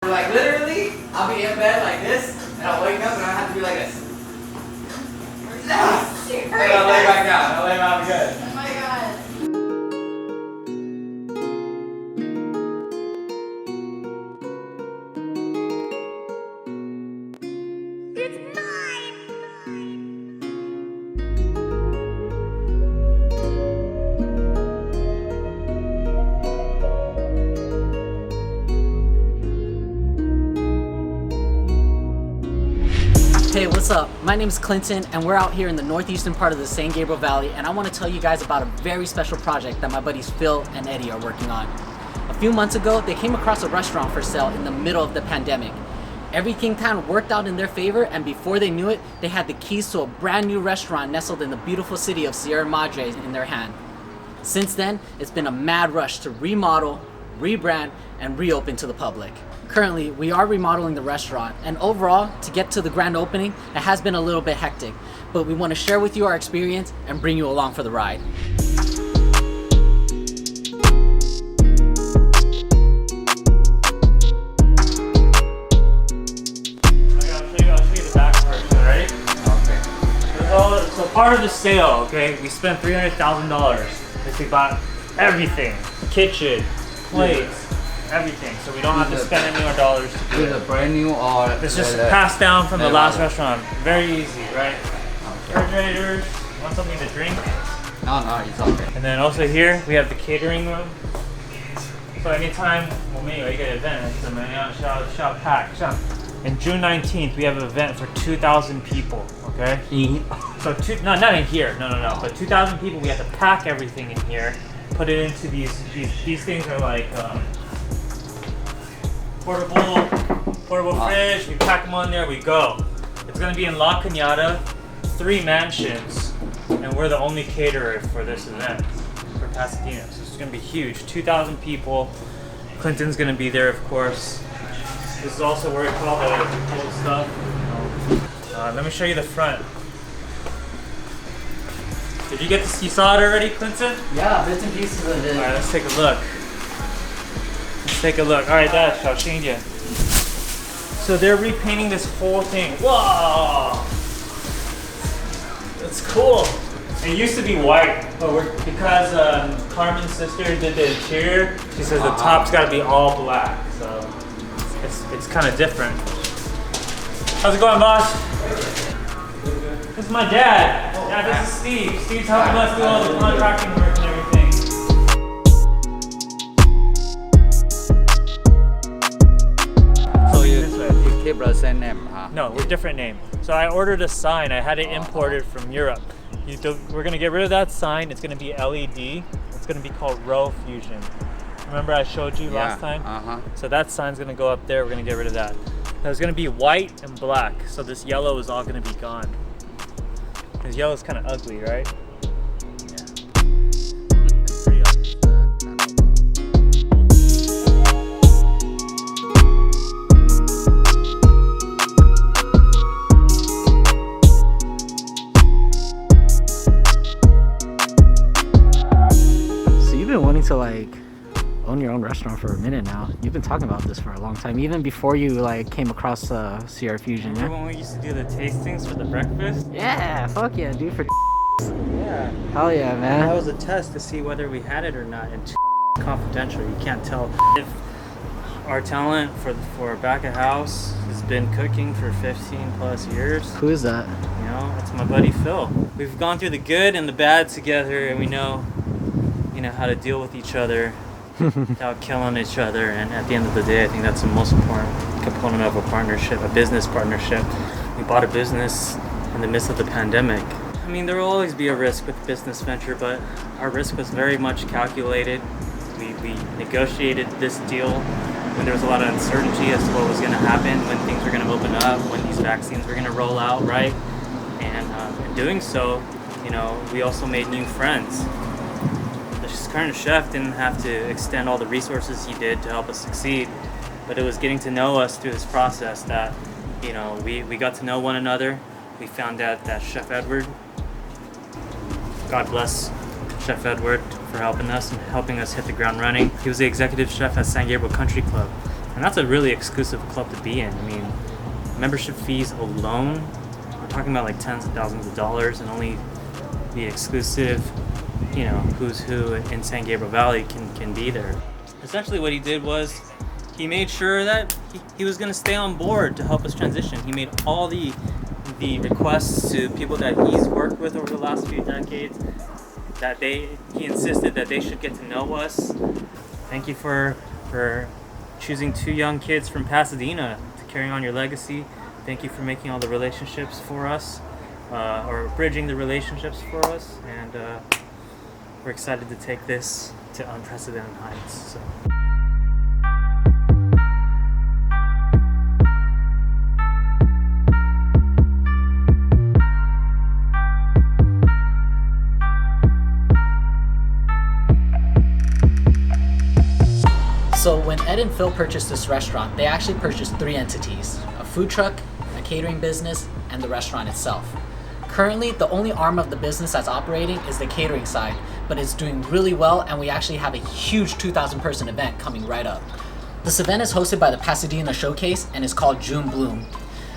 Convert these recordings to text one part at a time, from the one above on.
Like literally, I'll be in bed like this, and I'll wake up and I'll have to be like this. And I'll lay back down. I'll lay down good. Oh my god. Hey, what's up? My name is Clinton and we're out here in the northeastern part of the San Gabriel Valley, and I want to tell you guys about a very special project that my buddies Phil and Eddie are working on. A few months ago, they came across a restaurant for sale in the middle of the pandemic. Everything kind of worked out in their favor, and before they knew it, they had the keys to a brand new restaurant nestled in the beautiful city of Sierra Madre in their hand. Since then, it's been a mad rush to remodel, rebrand, and reopen to the public. Currently, we are remodeling the restaurant, and overall, to get to the grand opening, it has been a little bit hectic, but we want to share with you our experience and bring you along for the ride. I'll show you the back first, alright? Okay. So part of the sale, okay, we spent $300,000. Basically bought everything. Kitchen, plates, everything. So we don't have to spend any more dollars to do Is it. it brand new or? It's just passed down from the last restaurant. Very easy, right? Refrigerators, you want something to drink? No, it's okay. And then also here, we have the catering room. So anytime, well maybe you get an event, shop pack. In June 19th, we have an event for 2,000 people, okay? So not in here, no. But 2,000 people, we have to pack everything in here, put it into these things are like portable fridge. We pack them on there, we go. It's gonna be in La Cañada, 3 mansions, and we're the only caterer for this event for Pasadena. So it's gonna be huge, 2,000 people. Clinton's gonna be there, of course. This is also where it's all the old stuff. Let me show you the front. Did you get to see saw it already, Clinton? Yeah, bits and pieces of it. All right, let's take a look. All right, Dad, I'll change you. So they're repainting this whole thing. Whoa! That's cool. It used to be white, but because Carmen's sister did the interior, she says the top's got to be all black. So it's kind of different. How's it going, boss? This is my dad. Dad, this is Steve. Steve's helping us do all the contracting work and everything. So you keep the same name, huh? No, we're different name. So I ordered a sign. I had it imported from Europe. We're gonna get rid of that sign. It's gonna be LED. It's gonna be called Row Fusion. Remember I showed you last time? So that sign's gonna go up there. We're gonna get rid of that. Now it's gonna be white and black. So this yellow is all gonna be gone. Because yellow is kind of ugly, right? It's pretty ugly. So you've been wanting to like own your own restaurant for a minute now. You've been talking about this for a long time, even before you like came across Sierra Fusion. Remember when we used to do the tastings for the breakfast? Yeah, fuck yeah, dude. For Yeah. hell yeah, man. That was a test to see whether we had it or not, and confidential. You can't tell. If our talent for back of house has been cooking for 15 plus years, Who is that? you know, it's my buddy Phil. We've gone through the good and the bad together, and we know, how to deal with each other without killing each other. And at the end of the day, I think that's the most important component of a partnership, a business partnership. We bought a business in the midst of the pandemic. I mean, there will always be a risk with business venture, but our risk was very much calculated. We negotiated this deal when there was a lot of uncertainty as to what was going to happen, when things were going to open up, when these vaccines were going to roll out, right? And in doing so, we also made new friends. The current chef didn't have to extend all the resources he did to help us succeed, but it was getting to know us through this process that, we got to know one another. We found out that Chef Edward, God bless Chef Edward for helping us and helping us hit the ground running. He was the executive chef at San Gabriel Country Club. And that's a really exclusive club to be in. I mean, membership fees alone, we're talking about like tens of thousands of dollars, and only the exclusive, who's who in San Gabriel Valley can be there. Essentially what he did was he made sure that he was going to stay on board to help us transition. He made all the requests to people that he's worked with over the last few decades that he insisted that they should get to know us. Thank you for choosing 2 young kids from Pasadena to carry on your legacy. Thank you for making all the relationships for us, or bridging the relationships for us, and we're excited to take this to unprecedented heights. So. So when Ed and Phil purchased this restaurant, they actually purchased 3 entities: a food truck, a catering business, and the restaurant itself. Currently, the only arm of the business that's operating is the catering side, but it's doing really well, and we actually have a huge 2,000 person event coming right up. This event is hosted by the Pasadena Showcase and is called June Bloom.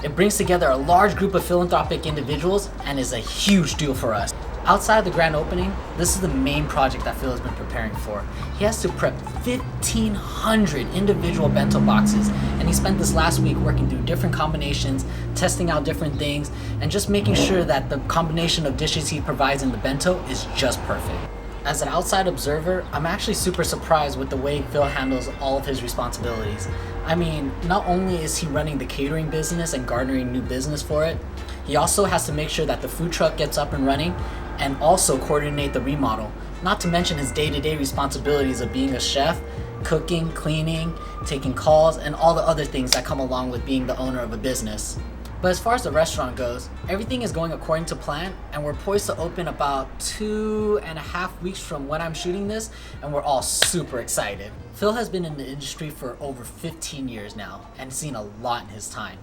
It brings together a large group of philanthropic individuals and is a huge deal for us. Outside of the grand opening, this is the main project that Phil has been preparing for. He has to prep 1,500 individual bento boxes, and he spent this last week working through different combinations, testing out different things, and just making sure that the combination of dishes he provides in the bento is just perfect. As an outside observer, I'm actually super surprised with the way Phil handles all of his responsibilities. I mean, not only is he running the catering business and garnering new business for it, he also has to make sure that the food truck gets up and running and also coordinate the remodel, not to mention his day-to-day responsibilities of being a chef, cooking, cleaning, taking calls, and all the other things that come along with being the owner of a business. But as far as the restaurant goes, everything is going according to plan, and we're poised to open about 2.5 weeks from when I'm shooting this, and we're all super excited. Phil has been in the industry for over 15 years now and seen a lot in his time.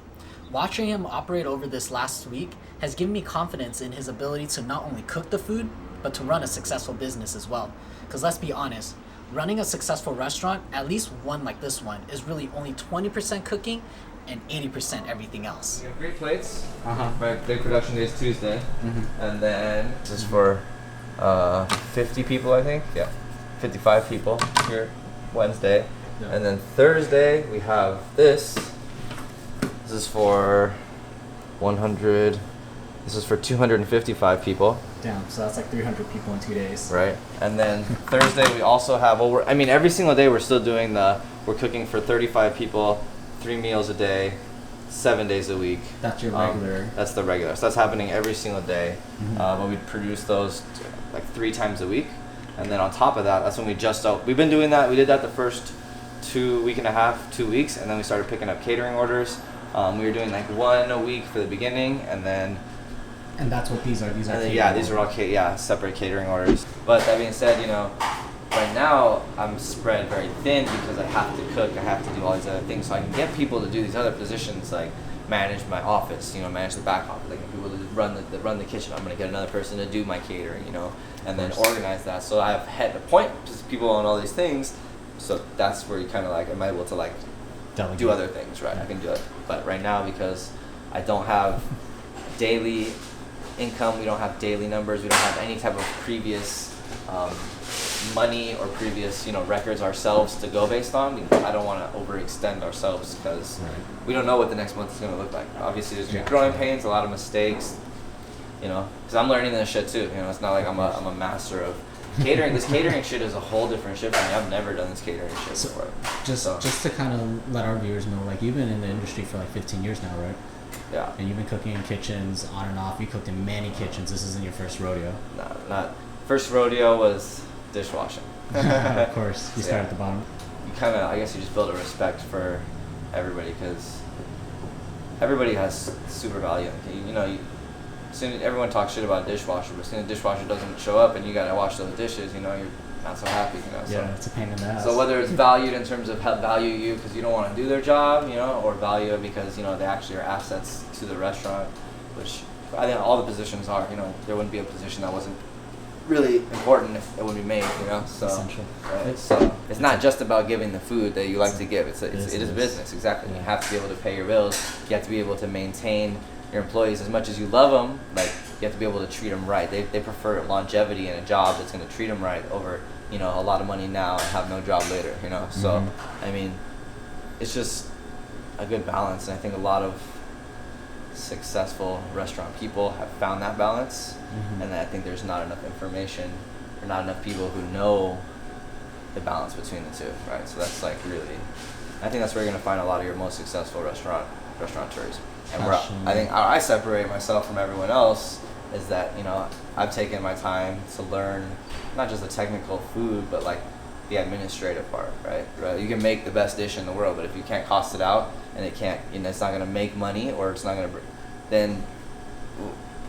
Watching him operate over this last week has given me confidence in his ability to not only cook the food, but to run a successful business as well. Because let's be honest, running a successful restaurant, at least one like this one, is really only 20% cooking and 80% everything else. We have great plates. My big production day is Tuesday. And then this is for 50 people, I think. Yeah, 55 people here Wednesday. Yeah. And then Thursday we have this. This is for 100. This is for 255 people. Damn, so that's like 300 people in 2 days. Right. And then Thursday we also have, every single day we're still doing we're cooking for 35 people, 3 meals a day, 7 days a week. That's your regular. That's the regular. So that's happening every single day. But we produce those like 3 times a week. And then on top of that, that's when we've been doing that. We did that the first 2 weeks, and then we started picking up catering orders. We were doing like 1 a week for the beginning, and then. And that's what these are. These are. These are all separate catering orders. But that being said, right now I'm spread very thin because I have to cook. I have to do all these other things, so I can get people to do these other positions like manage my office. Manage the back office, like people to run the kitchen. I'm gonna get another person to do my catering. And then organize that. So I've had a point to people on all these things. So that's where you kind of like am able to like delegate. Do other things, right? I can do it. But right now, because I don't have daily income, we don't have daily numbers, we don't have any type of previous money or previous records ourselves to go based on. I don't want to overextend ourselves because we don't know what the next month is going to look like. Obviously, there's going to be growing pains, a lot of mistakes. Because I'm learning this shit too. It's not like I'm a master of catering. This catering shit is a whole different shit for me. I've never done this catering shit before. Just to kind of let our viewers know, like you've been in the industry for like 15 years now, right? Yeah. And you've been cooking in kitchens on and off. You cooked in many kitchens. This isn't your first rodeo. No, not. First rodeo was dishwashing. Of course. You start at the bottom. You I guess you just build a respect for everybody because everybody has super value. Soon everyone talks shit about a dishwasher, but soon the dishwasher doesn't show up and you gotta wash those dishes, you're not so happy, Yeah, it's a pain in the ass. So whether it's valued in terms of how value you because you don't want to do their job, or value it because, they actually are assets to the restaurant, which I think all the positions are, there wouldn't be a position that wasn't really important if it would be made, you know. So, Essential. right? So it's not just about giving the food that you like to give. It is a business, exactly. Yeah. You have to be able to pay your bills. You have to be able to maintain your employees as much as you love them. Like you have to be able to treat them right. They prefer longevity in a job that's going to treat them right over, you know, a lot of money now and have no job later, you know. So I mean, it's just a good balance, and I think a lot of successful restaurant people have found that balance, and I think there's not enough information or not enough people who know the balance between the two, right? So that's like really, I think that's where you're gonna find a lot of your most successful restaurateurs. And where I think I separate myself from everyone else is that, you know, I've taken my time to learn not just the technical food, but like the administrative part, right? You can make the best dish in the world, but if you can't cost it out and it can't, you know, it's not gonna make money, or it's not gonna, then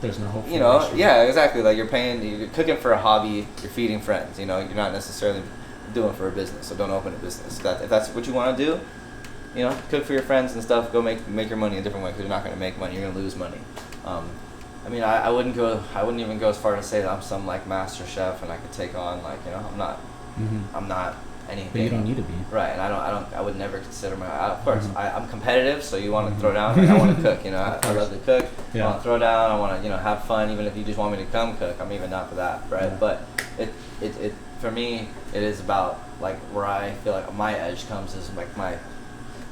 there's no hope. You know, yeah, exactly. Like you're cooking for a hobby, you're feeding friends. You know, you're not necessarily doing it for a business. So don't open a business. If that's what you want to do, you know, cook for your friends and stuff. Go make your money a different way, because you're not gonna make money. You're gonna lose money. I mean, I wouldn't even go as far as say that I'm some like master chef and I could take on, like, you know, I'm not anything. But you don't need to be. Right, and I would never consider of course, I'm competitive, so you want to throw down, like, I want to cook, you know, I love to cook, I want to throw down, I want to, you know, have fun, even if you just want me to come cook, I'm even down for that, right? Yeah. But it for me, it is about, like, where I feel like my edge comes is, like, my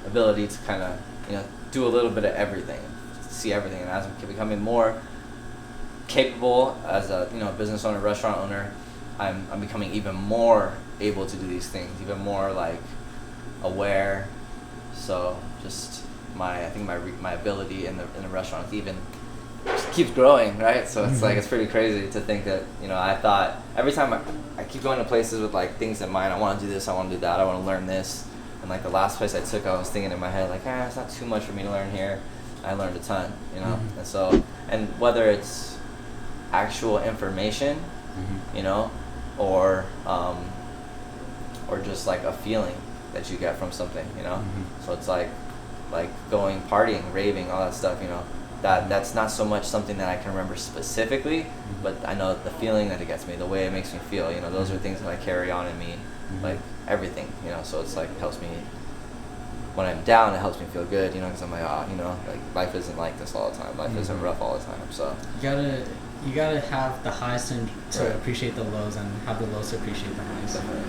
ability to kind of, you know, do a little bit of everything, see everything, and as I'm becoming more capable as a, you know, business owner, restaurant owner, I'm becoming even more able to do these things, even more like aware. So just I think my ability in the restaurant even just keeps growing, right? So it's like, it's pretty crazy to think that, you know, I thought every time I keep going to places with like things in mind. I want to do this, I want to do that, I want to learn this. And like the last place I took, I was thinking in my head like, it's not too much for me to learn here. I learned a ton, you know. And so, and whether it's actual information, you know, or just like a feeling that you get from something, you know. So it's like going partying, raving, all that stuff, you know. That's not so much something that I can remember specifically, but I know the feeling that it gets me, the way it makes me feel, you know. Those are things that I carry on in me, like everything, you know. So it's like, it helps me when I'm down. It helps me feel good, you know, because I'm like, you know, like life isn't like this all the time. Life isn't rough all the time. So you gotta have the highs to appreciate the lows, and have the lows to appreciate the highs. Definitely.